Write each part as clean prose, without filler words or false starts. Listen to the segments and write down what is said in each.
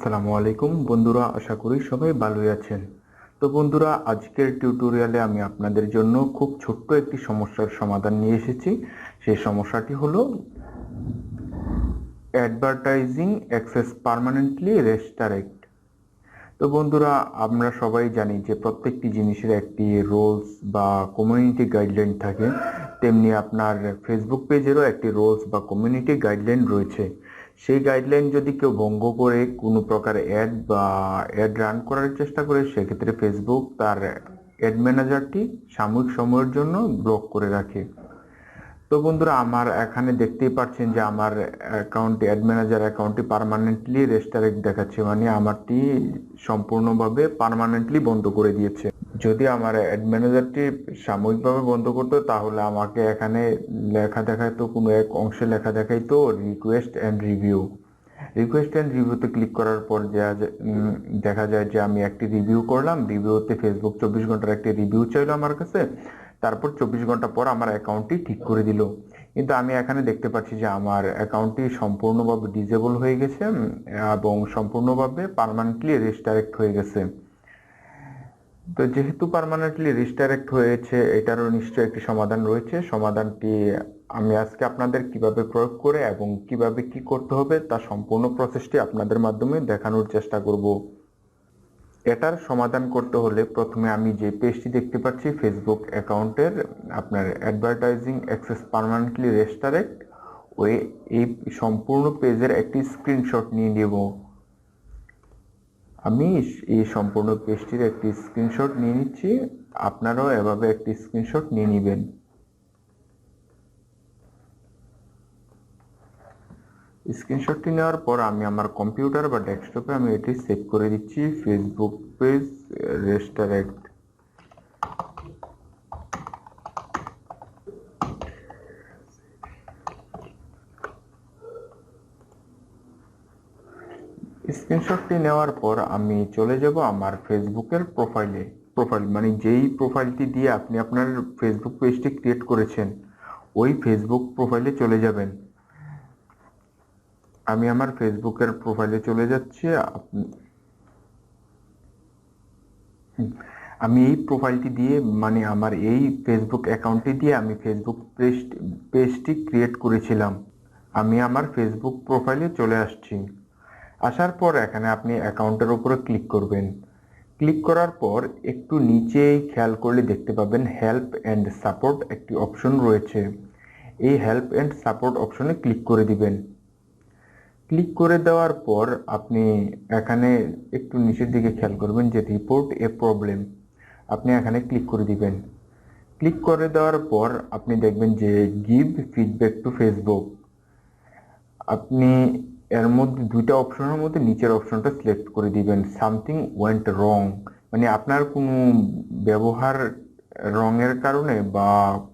আসসালামু আলাইকুম বন্ধুরা, আশা করি সবাই ভালোই আছেন। তো বন্ধুরা, আজকের টিউটোরিয়ালে আমি আপনাদের জন্য খুব ছোট্ট একটি সমস্যার সমাধান নিয়ে এসেছি। সেই সমস্যাটি হলো অ্যাডভার্টাইজিং অ্যাক্সেস পার্মানেন্টলি রেস্ট্রিক্ট। তো বন্ধুরা, আমরা সবাই জানি যে প্রত্যেকটি জিনিসের একটি রুলস বা কমিউনিটি গাইডলাইন থাকে, তেমনি আপনার ফেসবুক পেজেরও একটি রুলস বা কমিউনিটি গাইডলাইন রয়েছে। সেই গাইডলাইন যদি কেউ ভঙ্গ করে কোনো প্রকার অ্যাড রান করার চেষ্টা করে, সেক্ষেত্রে ফেসবুক তার অ্যাড ম্যানেজারটি সাময়িক সময়ের জন্য ব্লক করে রাখে। তো বন্ধুরা, আমার এখানে দেখতেই পাচ্ছেন যে আমার অ্যাকাউন্টটি অ্যাড ম্যানেজার অ্যাকাউন্টটি পার্মানেন্টলি রেস্ট্রিক্ট দেখাচ্ছে, মানে আমারটি সম্পূর্ণভাবে পার্মানেন্টলি বন্ধ করে দিয়েছে। যদি আমার অ্যাড ম্যানেজারটি সাময়িকভাবে বন্ধ করতো, তাহলে আমাকে এখানে লেখা দেখাইতো, কোনো এক অংশে লেখা দেখাইতো রিকোয়েস্ট অ্যান্ড রিভিউতে ক্লিক করার পর দেখা যায় যে আমি একটি রিভিউ করলাম। রিভিউতে ফেসবুক 24 ঘন্টার একটি রিভিউ চাইলো আমার কাছে, তারপর 24 ঘন্টা পর আমার অ্যাকাউন্টটি ঠিক করে দিল। কিন্তু আমি এখানে দেখতে পাচ্ছি যে আমার অ্যাকাউন্টটি সম্পূর্ণভাবে ডিসেবল হয়ে গেছে এবং সম্পূর্ণভাবে পার্মানেন্টলি রিস্টারেক্ট হয়ে গেছে। তো যেহেতু পার্মানেন্টলি রিস্টারেক্ট হয়েছে, এটারও নিশ্চয়ই একটি সমাধান রয়েছে। সমাধানটি আমি আজকে আপনাদের কিভাবে প্রয়োগ করে এবং কিভাবে কি করতে হবে তা সম্পূর্ণ প্রসেসটি আপনাদের মাধ্যমে দেখানোর চেষ্টা করব। এটার সমাধান করতে হলে প্রথমে আমি যে পেজটি দেখতে পাচ্ছি ফেসবুক অ্যাকাউন্টের, আপনার অ্যাডভার্টাইজিং অ্যাক্সেস পার্মানেন্টলি রেস্ট্রিক্ট, এই সম্পূর্ণ পেজের একটি স্ক্রিনশট নিয়ে নেব। আমি এই সম্পূর্ণ পেজটির একটি স্ক্রিনশট নিয়ে নিচ্ছি। আপনারাও এভাবে একটি স্ক্রিনশট নিয়ে নেবেন। স্ক্রিনশটটি নেওয়ার পর আমি আমার কম্পিউটার বা ডেস্কটপে আমি এটি সেভ করে দিচ্ছি, ফেসবুক পেজ রেস্ট্রিক্ট। স্ক্রিনশটটি নেওয়ার পর আমি চলে যাব আমার ফেসবুকের প্রোফাইল মানে যেই প্রোফাইলটি দিয়ে আপনি আপনার ফেসবুক পেজটি ক্রিয়েট করেছেন, ওই ফেসবুক প্রোফাইলে চলে যাবেন। আমি আমার ফেসবুকের প্রোফাইলে চলে যাচ্ছি। আমি এই প্রোফাইলটি দিয়ে, মানে আমার এই ফেসবুক অ্যাকাউন্টটি দিয়ে আমি ফেসবুক পেজটি ক্রিয়েট করেছিলাম। আমি আমার ফেসবুক প্রোফাইলে চলে আসছি। আসার পর এখানে আপনি অ্যাকাউন্টের উপরে ক্লিক করবেন। ক্লিক করার পর একটু নিচেই খেয়াল করলে দেখতে পাবেন হেল্প অ্যান্ড সাপোর্ট একটি অপশন রয়েছে। এই হেল্প অ্যান্ড সাপোর্ট অপশনে ক্লিক করে দিবেন। ক্লিক করে দেওয়ার পর আপনি এখানে একটু নিচের দিকে খেয়াল করবেন যে রিপোর্ট এ প্রবলেম, আপনি এখানে ক্লিক করে দিবেন। ক্লিক করে দেওয়ার পর আপনি দেখবেন যে গিভ ফিডব্যাক টু ফেসবুক। আপনি এর মধ্যে দুইটা অপশনের মধ্যে নিচের অপশনটা সিলেক্ট করে দিবেন। সামথিং ওয়েন্ট রং, মানে আপনার কোনো ব্যবহার রঙের কারণে বা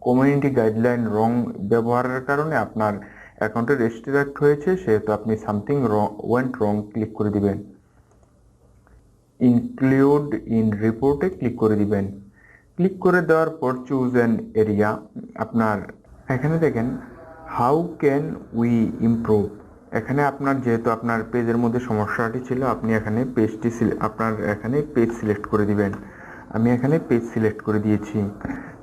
কমিউনিটি গাইডলাইন রং ব্যবহারের কারণে আপনার অ্যাকাউন্টে রেস্ট্রিক্ট হয়েছে, সেহেতু আপনি সামথিং ওয়েন্ট রং ক্লিক করে দিবেন। ইনক্লুড ইন রিপোর্টে ক্লিক করে দিবেন। ক্লিক করে দেওয়ার পর চুজ অ্যান এরিয়া, আপনার এখানে দেখেন হাউ ক্যান উই ইমপ্রুভ। এখানে আপনার যেহেতু আপনার পেজের মধ্যে সমস্যাটি ছিল, আপনি এখানে আপনার এখানে পেজ সিলেক্ট করে দিবেন। আমি এখানে পেজ সিলেক্ট করে দিয়েছি।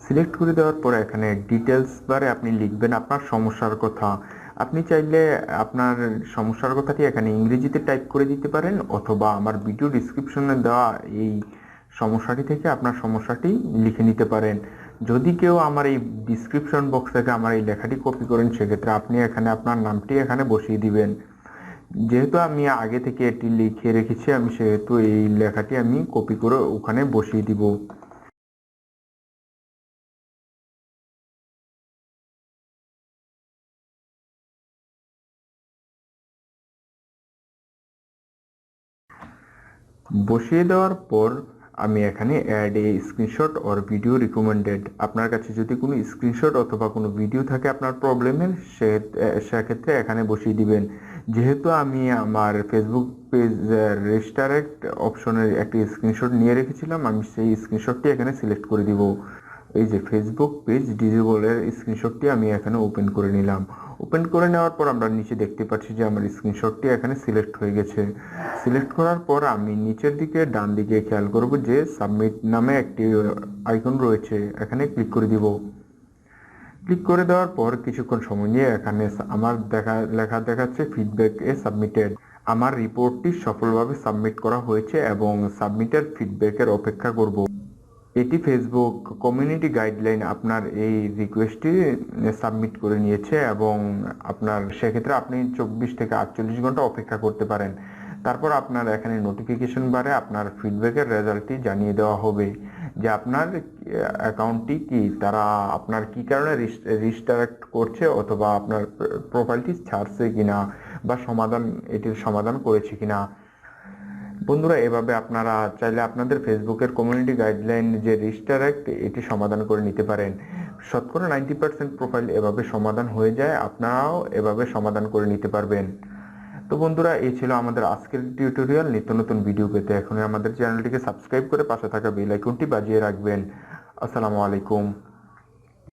সিলেক্ট করে দেওয়ার পর এখানে ডিটেলস বারে আপনি লিখবেন আপনার সমস্যার কথা। আপনি চাইলে আপনার সমস্যার কথাটি এখানে ইংরেজিতে টাইপ করে দিতে পারেন, অথবা আমার ভিডিও ডিসক্রিপশনে দেওয়া এই সমস্যাটি থেকে আপনার সমস্যাটি লিখে নিতে পারেন। যদি কেউ আমার এই ডিসক্রিপশন বক্স থেকে আমার এই লেখাটি কপি করেন, সেক্ষেত্রে আপনি এখানে আপনার নামটি এখানে বসিয়ে দিবেন। যেহেতু আমি আগে থেকে এটি লিখে রেখেছি, আমি সেহেতু এই লেখাটি আমি কপি করে ওখানে বসিয়ে দিব। বসিয়ে দেওয়ার পর আমি এখানে add a screenshot or video recommended, আপনার কাছে যদি কোনো স্ক্রিনশট অথবা কোনো ভিডিও থাকে আপনার প্রবলেমের, সেক্ষেত্রে এখানে বসিয়ে দিবেন। যেহেতু আমি আমার ফেসবুক পেজ রেস্ট্রিক্ট অপশনের একটি স্ক্রিনশট নিয়ে রেখেছিলাম, আমি সেই স্ক্রিনশটটি এখানে সিলেক্ট করে দিব। এই যে ফেসবুক পেজ ডিসেবলের স্ক্রিনশটটি আমি এখানে ওপেন করে নিলাম। ওপেন করে নেওয়ার পর আমরা নিচে দেখতে পাচ্ছি যে আমার স্ক্রিনশটটি এখানে সিলেক্ট হয়ে গেছে। সিলেক্ট করার পর আমি নিচের দিকে ডান দিকে খেয়াল করব যে সাবমিট নামে একটি আইকন রয়েছে, এখানে ক্লিক করে দিব। ক্লিক করে দেওয়ার পর কিছুক্ষণ সময় নিয়ে এখানে আমার লেখা দেখাচ্ছে ফিডব্যাক এ সাবমিটেড। আমার রিপোর্টটি সফলভাবে সাবমিট করা হয়েছে এবং সাবমিটেড ফিডব্যাকের অপেক্ষা করব। এটি ফেসবুক কমিউনিটি গাইডলাইন আপনার এই রিকোয়েস্টটি সাবমিট করে নিয়েছে এবং আপনার সেক্ষেত্রে আপনি 24 থেকে 48 ঘন্টা অপেক্ষা করতে পারেন। তারপর আপনার এখানে নোটিফিকেশন বারে আপনার ফিডব্যাকের রেজাল্টটি জানিয়ে দেওয়া হবে যে আপনার অ্যাকাউন্টটি কি তারা আপনার কি কারণে রিস্টারেক্ট করছে অথবা আপনার প্রোফাইলটি ছাড়ছে কিনা বা এটির সমাধান করেছে কিনা। বন্ধুরা, এভাবে আপনারা চাইলে আপনাদের ফেসবুকের কমিউনিটি গাইডলাইন যে রিস্টারেক্ট এটি সমাধান করে নিতে পারেন। শতকরা 90% প্রোফাইল এভাবে সমাধান হয়ে যায়, আপনারাও এভাবে সমাধান করে নিতে পারবেন। তো বন্ধুরা, এই ছিল আমাদের আজকের টিউটোরিয়াল। নিত্য নতুন ভিডিও পেতে এখনই আমাদের চ্যানেলটিকে সাবস্ক্রাইব করে পাশে থাকা বেল আইকনটি বাজিয়ে রাখবেন। আসসালামু আলাইকুম।